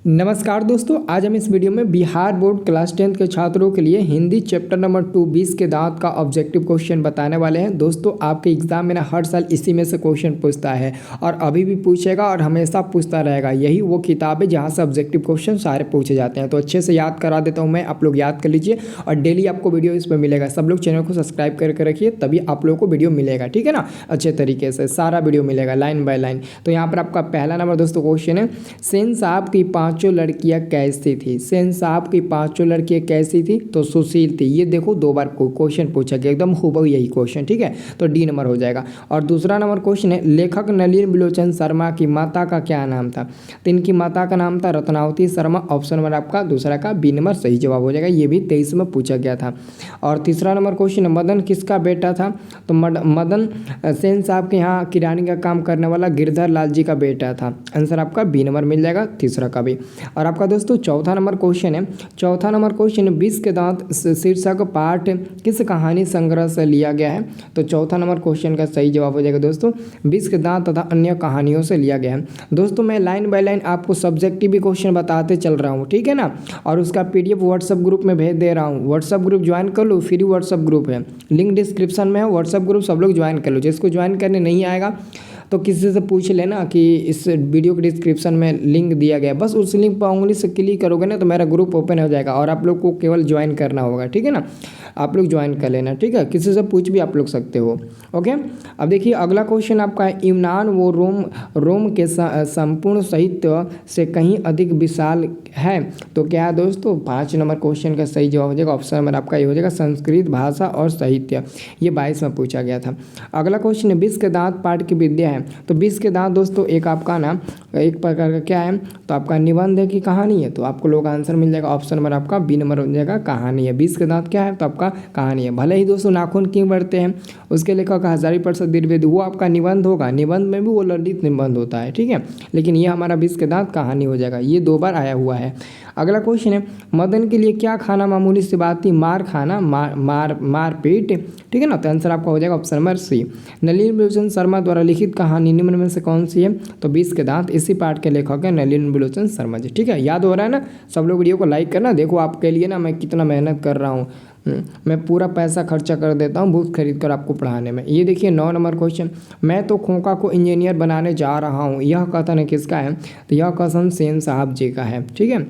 नमस्कार दोस्तों, आज हम इस वीडियो में बिहार बोर्ड क्लास 10 के छात्रों के लिए हिंदी चैप्टर नंबर 2 20 के दांत का ऑब्जेक्टिव क्वेश्चन बताने वाले हैं। दोस्तों, आपके एग्जाम में ना हर साल इसी में से क्वेश्चन पूछता है और अभी भी पूछेगा और हमेशा पूछता रहेगा। यही वो किताब है जहाँ से ऑब्जेक्टिव क्वेश्चन सारे पूछे जाते हैं। तो अच्छे से याद करा देता हूँ मैं, आप लोग याद कर लीजिए और डेली आपको वीडियो इस पर मिलेगा। सब लोग चैनल को सब्सक्राइब करके रखिए, तभी आप लोगों को वीडियो मिलेगा, ठीक है ना। अच्छे तरीके से सारा वीडियो मिलेगा लाइन बाय लाइन। तो यहाँ पर आपका पहला नंबर दोस्तों क्वेश्चन है, सेन साहब की पाँचों लड़कियाँ कैसी थी। सेन साहब की पांचों लड़कियां कैसी थी, तो सुशील थी। ये देखो दो बार क्वेश्चन पूछा गया, एकदम हूबहू यही क्वेश्चन, ठीक है। तो डी नंबर हो जाएगा। और दूसरा नंबर क्वेश्चन है, लेखक नलिन बिलोचन शर्मा की माता का क्या नाम था। तो इनकी माता का नाम था रत्नावती शर्मा। ऑप्शन नंबर आपका दूसरा का बी नंबर सही जवाब हो जाएगा। ये भी 23 में पूछा गया था। और तीसरा नंबर क्वेश्चन है, मदन किसका बेटा था। तो मदन सेन साहब के यहाँ किरानी का काम करने वाला गिरधर लाल जी का बेटा था। आंसर आपका बी नंबर मिल जाएगा, तीसरा का भी। और आपका दोस्तों चौथा नंबर क्वेश्चन है, चौथा नंबर क्वेश्चन 20 के दांत शीर्षक पाठ किस कहानी संग्रह से लिया गया है। तो चौथा नंबर क्वेश्चन का सही जवाब हो जाएगा दोस्तों 20 के दांत तथा अन्य कहानियों से लिया गया है। दोस्तों मैं लाइन बाय लाइन आपको सब्जेक्टिव भी क्वेश्चन बताते चल रहा हूँ, ठीक है ना। और उसका PDF व्हाट्सएप ग्रुप में भेज दे रहा हूँ। व्हाट्सएप ग्रुप ज्वाइन कर लो, फ्री व्हाट्सएप ग्रुप है, लिंक डिस्क्रिप्शन में है। व्हाट्सएप ग्रुप सब लोग ज्वाइन कर लो। जिसको ज्वाइन करने नहीं आएगा तो किसी से पूछ लेना कि इस वीडियो के डिस्क्रिप्शन में लिंक दिया गया है, बस उस लिंक पर उंगली से क्लिक करोगे ना तो मेरा ग्रुप ओपन हो जाएगा और आप लोग को केवल ज्वाइन करना होगा, ठीक है ना। आप लोग ज्वाइन कर लेना, ठीक है। किसी से पूछ भी आप लोग सकते हो, ओके। अब देखिए अगला क्वेश्चन आपका है, यूनान वो रोम के संपूर्ण साहित्य से कहीं अधिक विशाल है। तो क्या है दोस्तों 5 नंबर क्वेश्चन का सही जवाब हो जाएगा। ऑप्शन नंबर आपका ये हो जाएगा संस्कृत भाषा और साहित्य। ये 22 में पूछा गया था। अगला क्वेश्चन है, 20 के दांत पाठ की विद्या है। तो 20 के दांत दोस्तों एक आपका ना एक प्रकार का क्या है, तो आपका निबंध है कि कहानी है। तो आपको लोग आंसर मिल जाएगा। ऑप्शन नंबर आपका बी नंबर हो जाएगा, कहानी है। 20 के दांत क्या है, तो आपका कहानी है। भले ही दोस्तों नाखून क्यों बढ़ते हैं, उसके लेखक हजारीप्रसाद द्विवेदी, वो आपका निबंध होगा। निबंध में भी वो ललित निबंध होता है, ठीक है। लेकिन ये हमारा 20 के दांत कहानी हो जाएगा। ये 2 बार आया हुआ है। अगला क्वेश्चन है, मदन के लिए क्या खाना मामूली सी बात थी। मार खाना, मार पीट, ठीक है ना। तो आंसर आपका हो जाएगा ऑप्शन नंबर सी। नलिन बिलोचन शर्मा द्वारा लिखित कहानी निम्न में से कौन सी है। तो 20 के दांत इसी पाठ के लेखक है नलिन बिलोचन शर्मा जी, ठीक है। याद हो रहा है ना। सब लोग वीडियो को लाइक करना। देखो आपके लिए ना मैं कितना मेहनत कर रहा हूँ। मैं पूरा पैसा खर्चा कर देता हूँ बुक खरीद कर आपको पढ़ाने में। ये देखिए 9 नंबर क्वेश्चन, मैं तो खोखा को इंजीनियर बनाने जा रहा हूँ। यह कथन किसका है। तो यह कथन सेन साहब जी का है, ठीक है।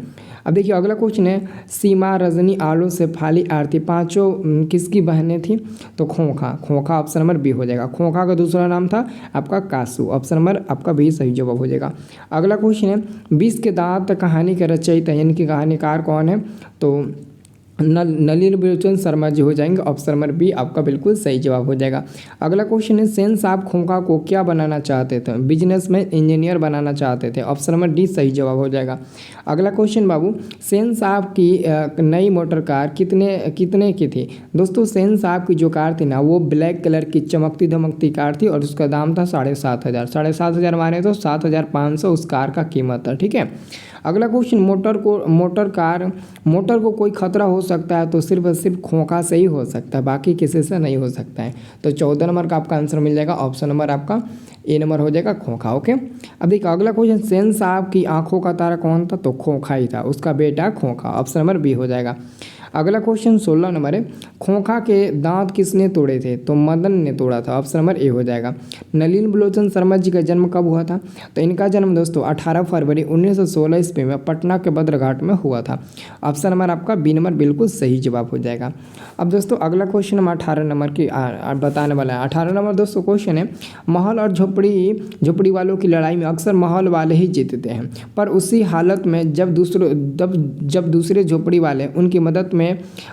अब देखिए अगला क्वेश्चन है, सीमा रजनी आलो शेफाली आरती पांचों किसकी बहनें थी। तो खोखा, खोखा ऑप्शन नंबर बी हो जाएगा। खोखा का दूसरा नाम था आपका कासू। ऑप्शन नंबर आपका बी सही जवाब हो जाएगा। अगला क्वेश्चन है, 20 के दांत कहानी के रचयिता यानी कि कहानीकार कौन है। तो नलिन बिलोचन शर्मा जी हो जाएंगे। ऑप्शन नंबर बी आपका बिल्कुल सही जवाब हो जाएगा। अगला क्वेश्चन है, सेन साहब खोखा को क्या बनाना चाहते थे। बिजनेस में इंजीनियर बनाना चाहते थे। ऑप्शन नंबर डी सही जवाब हो जाएगा। अगला क्वेश्चन बाबू, सेन साहब की नई मोटर कार कितने की थी। दोस्तों सेन साहब की जो कार थी ना वो ब्लैक कलर की चमकती धमकती कार थी और उसका दाम था 7,500। 7,500 माने तो 7,500 उस कार का कीमत था, ठीक है। अगला क्वेश्चन, मोटर को कोई खतरा हो सकता है तो सिर्फ खोखा से ही हो सकता है, बाकी किसी से नहीं हो सकता है। तो 14 नंबर का आपका आंसर मिल जाएगा। ऑप्शन नंबर आपका ए नंबर हो जाएगा, खोखा, ओके। अब देखिए अगला क्वेश्चन, सेन साहब की आंखों का तारा कौन था। तो खोखा ही था, उसका बेटा खोखा। ऑप्शन नंबर बी हो जाएगा। अगला क्वेश्चन 16 नंबर है, खोखा के दांत किसने तोड़े थे। तो मदन ने तोड़ा था। ऑप्शन नंबर ए हो जाएगा। नलिन बिलोचन शर्मा जी का जन्म कब हुआ था। तो इनका जन्म दोस्तों 18 फरवरी 1916 ईस्वी में पटना के बद्रघाट में हुआ था। ऑप्शन नंबर आपका बी नंबर बिल्कुल सही जवाब हो जाएगा। अब दोस्तों अगला क्वेश्चन हम 18 नंबर की बताने वाला है। 18 नंबर दोस्तों क्वेश्चन है, महल और झोपड़ी वालों की लड़ाई में अक्सर महल वाले ही जीतते हैं, पर उसी हालत में जब दूसरे झोपड़ी वाले उनकी मदद में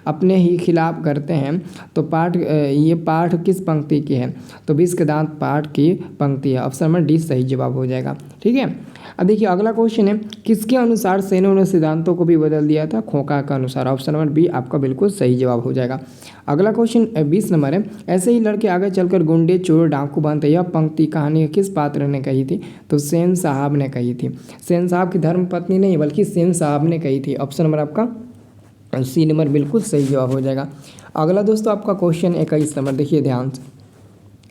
अपने ही खिलाफ करते हैं। तो ये पाठ किस पंक्ति की है। तो 20 के दांत पाठ की पंक्ति है। ऑप्शन नंबर डी सही जवाब हो जाएगा, ठीक है। अब देखिए अगला क्वेश्चन है, किसके अनुसार सेनों ने सिद्धांतों को भी बदल दिया था। खोखा का अनुसार। ऑप्शन नंबर बी आपका बिल्कुल सही जवाब हो जाएगा। अगला क्वेश्चन 20 नंबर है, ऐसे ही लड़के आगे चलकर गुंडे चोर डाकू बनते। यह पंक्ति कहानी किस पात्र ने कही थी। तो सेन साहब ने कही थी। सेन साहब की धर्मपत्नी नहीं बल्कि सेन साहब ने कही थी। ऑप्शन नंबर आपका सी नंबर बिल्कुल सही जवाब हो जाएगा। अगला दोस्तों आपका क्वेश्चन 21 नंबर, देखिए ध्यान से।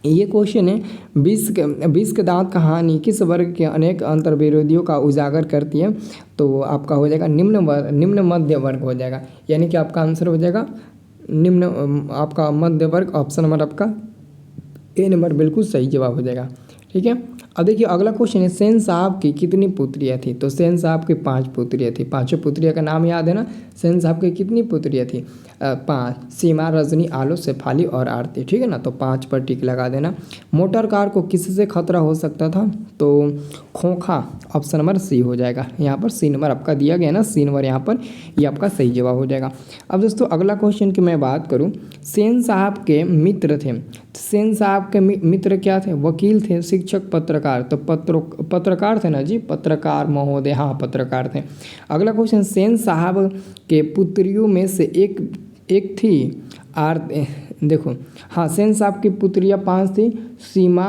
ये क्वेश्चन है, विष के दांत कहानी किस वर्ग के अनेक अंतर्विरोधियों का उजागर करती है? तो आपका हो जाएगा निम्न मध्य वर्ग हो जाएगा, यानी कि आपका आंसर हो जाएगा निम्न आपका मध्य वर्ग। ऑप्शन नंबर आपका ए नंबर बिल्कुल सही जवाब हो जाएगा। ठीक है, अब देखिए अगला क्वेश्चन है, सेन साहब की कितनी पुत्रियाँ थी? तो सेन साहब की 5 पुत्रियाँ थी। पांचों पुत्रियों का नाम याद है ना? सेन साहब की कितनी पुत्रियाँ थी? 5, सीमा, रजनी, आलो, शेफाली और आरती। ठीक है ना, तो 5 पर टिक लगा देना। मोटर कार को किससे खतरा हो सकता था? तो खोखा। ऑप्शन नंबर सी हो जाएगा। यहाँ पर सी नंबर आपका दिया गया ना, सी नंबर यहाँ पर, ये आपका सही जवाब हो जाएगा। अब दोस्तों अगला क्वेश्चन की मैं बात करूँ, सेन साहब के मित्र थे। सेन साहब के मित्र क्या थे? वकील थे, शिक्षक, पत्रकार। तो पत्रकार थे ना जी, पत्रकार महोदय, हाँ पत्रकार थे। अगला क्वेश्चन, सेन साहब के पुत्रियों में से एक थी देखो, हाँ सेन साहब की पुत्रियाँ 5 थी, सीमा,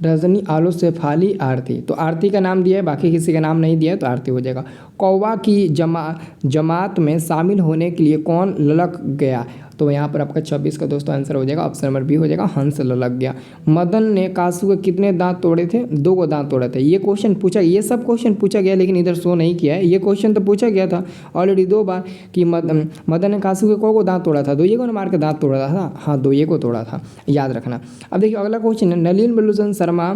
रजनी, आलो, शेफाली, आरती। तो आरती का नाम दिया है, बाकी किसी का नाम नहीं दिया है, तो आरती हो जाएगा। कौवा की जमात में शामिल होने के लिए कौन ललक गया? तो यहाँ पर आपका 26 का दोस्तों आंसर हो जाएगा। ऑप्शन नंबर बी हो जाएगा, हंस ललक गया। मदन ने कासू के कितने दांत तोड़े थे? 2 को दांत तोड़े थे। ये क्वेश्चन पूछा, ये सब क्वेश्चन पूछा गया, लेकिन इधर शो नहीं किया है। ये क्वेश्चन तो पूछा गया था ऑलरेडी 2 बार कि मदन ने कासू के को दांत तोड़ा था? 2 को ना मार के दांत तोड़ा था। हाँ 2 को तोड़ा था, याद रखना। अब देखिए अगला क्वेश्चन है, नलिन बलूचन शर्मा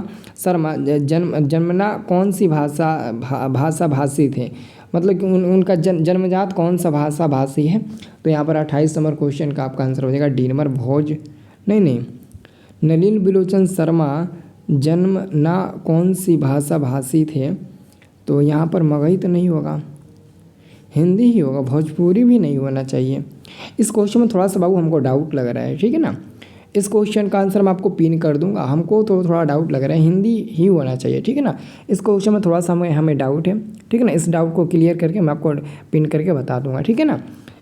जन्मना कौन सी भाषा भाषी थे? मतलब कि उनका जन्मजात कौन सा भाषा भाषी है? तो यहाँ पर 28 नंबर क्वेश्चन का आपका आंसर हो जाएगा डी नंबर नहीं, नलिन बिलोचन शर्मा जन्मना कौन सी भाषा भाषी थे? तो यहाँ पर मगही तो नहीं होगा, हिंदी ही होगा, भोजपुरी भी नहीं होना चाहिए। इस क्वेश्चन में थोड़ा सा बाबू हमको डाउट लग रहा है, ठीक है ना। इस क्वेश्चन का आंसर मैं आपको पिन कर दूंगा, हमको तो थोड़ा डाउट लग रहा है, हिंदी ही होना चाहिए, ठीक है ना। इस क्वेश्चन में थोड़ा सा हमें डाउट है, ठीक है ना। इस डाउट को क्लियर करके मैं आपको पिन करके बता दूंगा, ठीक है ना।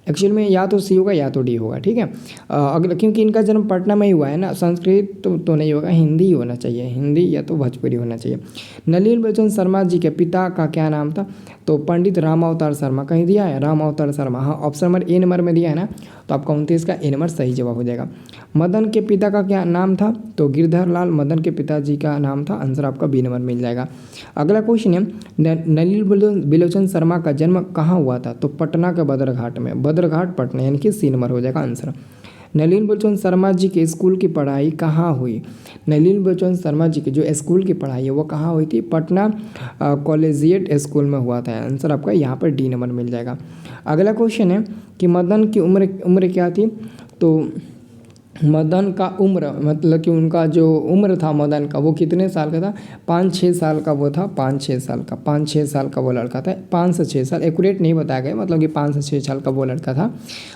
एक्चुअल में या तो सी होगा या तो डी होगा, ठीक है। अगला क्योंकि इनका जन्म पटना में ही हुआ है ना, संस्कृत तो नहीं होगा, हिंदी ही होना चाहिए, हिंदी या तो भोजपुरी होना चाहिए। नलिन बलूचन शर्मा जी के पिता का क्या नाम था? तो पंडित राम अवतार शर्मा। कहीं दिया है राम अवतार शर्मा? हाँ ऑप्शन नंबर ए नंबर में दिया है ना, तो आपका 29 का ए नंबर सही जवाब हो जाएगा। मदन के पिता का क्या नाम था? तो गिरधर लाल मदन के पिताजी का नाम था, आंसर आपका बी नंबर मिल जाएगा। अगला क्वेश्चन है, नलिन बिलोचन शर्मा का जन्म कहाँ हुआ था? तो पटना के बदरघाट में, बदरघाट पटना, यानी कि सी नंबर हो जाएगा आंसर। नलिन बलूचन शर्मा जी के स्कूल की पढ़ाई कहाँ हुई? नलिन बलूचन शर्मा जी की जो स्कूल की पढ़ाई है वो कहाँ हुई थी? पटना कॉलेजिएट स्कूल में हुआ था, आंसर आपका यहाँ पर डी नंबर मिल जाएगा। अगला क्वेश्चन है कि मदन की उम्र क्या थी? तो मदन का उम्र मतलब कि उनका जो उम्र था मदन का वो कितने साल का था? 5-6 साल का वो था, 5-6 साल का, 5-6 साल का वो लड़का था। 5 से 6 साल एक्यूरेट नहीं बताया गया, मतलब कि 5 से 6 साल का वो लड़का था।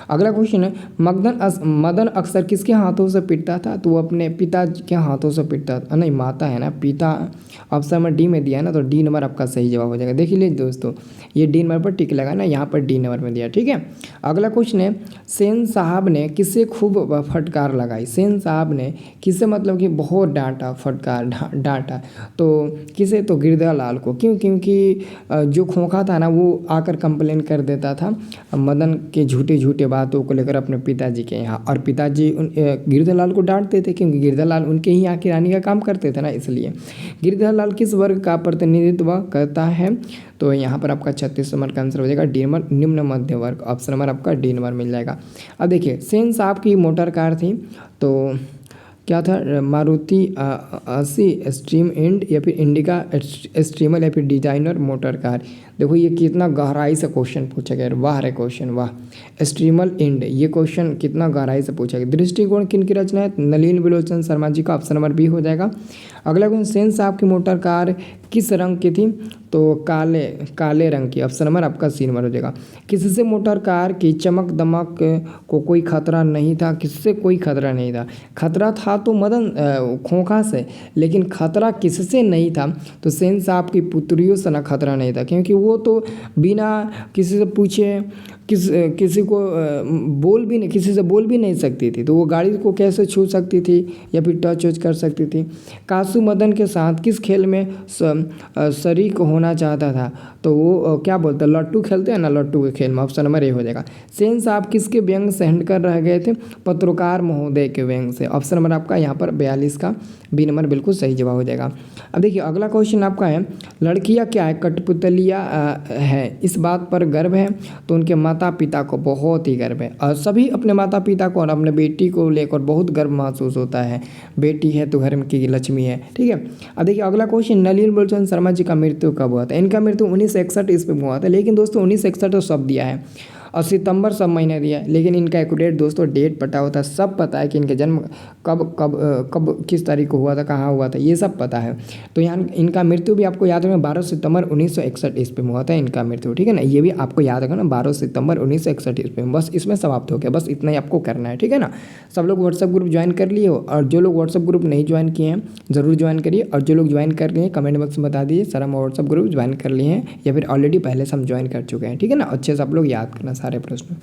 अगला क्वेश्चन है, मदन अक्सर किसके हाथों से पिटता था? तो वो अपने पिता के हाथों से पिटता था, नहीं माता है ना, पिता। ऑप्शन नंबर डी में दिया है ना, तो डी नंबर आपका सही जवाब हो जाएगा। देख लीजिए दोस्तों, ये डी नंबर पर टिक लगा ना, यहाँ पर डी नंबर में दिया, ठीक है। अगला क्वेश्चन है, सेन साहब ने किसे खूब फटकार लगाई? सेन साहब ने किसे मतलब कि बहुत डांटा, फटकार डांटा, तो किसे? तो गिरधर लाल को। क्यों? क्योंकि जो खोखा था ना वो आकर कंप्लेन कर देता था मदन के झूठे बातों को लेकर अपने पिताजी के यहाँ, और पिताजी गिरधर लाल को डांटते थे क्योंकि गिरधर लाल उनके ही यहाँ की रानी का काम करते थे ना, इसलिए। गिरधर लाल किस वर्ग का प्रतिनिधित्व करता है? तो यहाँ पर आपका 36 नंबर का आंसर हो जाएगा डी नंबर, निम्न मध्य वर्ग। ऑप्शन नंबर आपका डी नंबर मिल जाएगा। अब देखिए सेन साहब की मोटर कार थी, तो क्या था? मारुति 80 स्ट्रीम इंड या फिर इंडिका स्ट्रीमर या फिर डिजाइनर मोटर कार। देखो ये कितना गहराई से क्वेश्चन पूछा गया, वाह रे क्वेश्चन वाह। स्ट्रीमल इंड, ये क्वेश्चन कितना गहराई से पूछा गया। दृष्टिकोण किन की रचना है? नलिन बिलोचन शर्मा जी का, ऑप्शन नंबर बी हो जाएगा। अगला क्वेश्चन, सेन साहब की मोटर कार किस रंग की थी? तो काले रंग की, ऑप्शन नंबर आपका सी नंबर हो जाएगा। किससे मोटर कार की चमक दमक को कोई खतरा नहीं था? किससे कोई खतरा नहीं था? खतरा था तो मदन खोखा से, लेकिन खतरा किससे नहीं था? तो सेन साहब की पुत्रियों से ना खतरा नहीं था, क्योंकि वो तो बिना किसी से पूछे किसी को किसी से बोल भी नहीं सकती थी, तो वो गाड़ी को कैसे छू सकती थी या फिर टच वच कर सकती थी। कासू मदन के साथ किस खेल में शरीक होना चाहता था, तो वो क्या बोलते हैं, लट्टू खेलते हैं ना, लट्टू के खेल में। ऑप्शन नंबर ए हो जाएगा। सेन साहब किसके व्यंग से हटकर रह गए थे, पत्रकार महोदय के व्यंग से। ऑप्शन नंबर आपका यहाँ पर 42 का बी नंबर बिल्कुल सही जवाब हो जाएगा। अब देखिए अगला क्वेश्चन आपका है, लड़कियाँ क्या है, कठपुतलिया है, इस बात पर गर्व है, तो उनके माता पिता को बहुत ही गर्व है। और सभी अपने माता पिता को और अपने बेटी को लेकर बहुत गर्व महसूस होता है, बेटी है तो घर में की लक्ष्मी है, ठीक है। अब देखिए अगला क्वेश्चन, नलिनी बलचंद शर्मा जी का मृत्यु कब हुआ था। इनका मृत्यु 1961 ईस्वी में हुआ था, लेकिन दोस्तों 1961 तो सब दिया है और सितंबर सब महीने दिया है, लेकिन इनका एक्यूरेट दोस्तों डेट पता होता है, सब पता है कि इनका जन्म कब किस तारीख को हुआ था, कहाँ हुआ था, ये सब पता है। तो यहाँ इनका मृत्यु भी आपको याद रखना, 12 सितंबर 1961 ईस्वी में हुआ था इनका मृत्यु, ठीक है ना। ये भी आपको याद रखना, 12 सितंबर 1961 ईस्वी में। बस इसमें समाप्त हो गया, बस इतना ही आपको करना है, ठीक है ना। सब लोग व्हाट्सएप ग्रुप ज्वाइन कर लिए हो, और जो लोग व्हाट्सएप ग्रुप नहीं ज्वाइन किए हैं ज़रूर ज्वाइन करिए, और जो लोग ज्वाइन कर लिए हैं कमेंट बॉक्स में बता दीजिए सर हम व्हाट्सएप ग्रुप ज्वाइन कर लिए हैं, या फिर ऑलरेडी पहले से हम ज्वाइन कर चुके हैं, ठीक है ना। अच्छे से आप लोग याद करना सारे प्रश्न।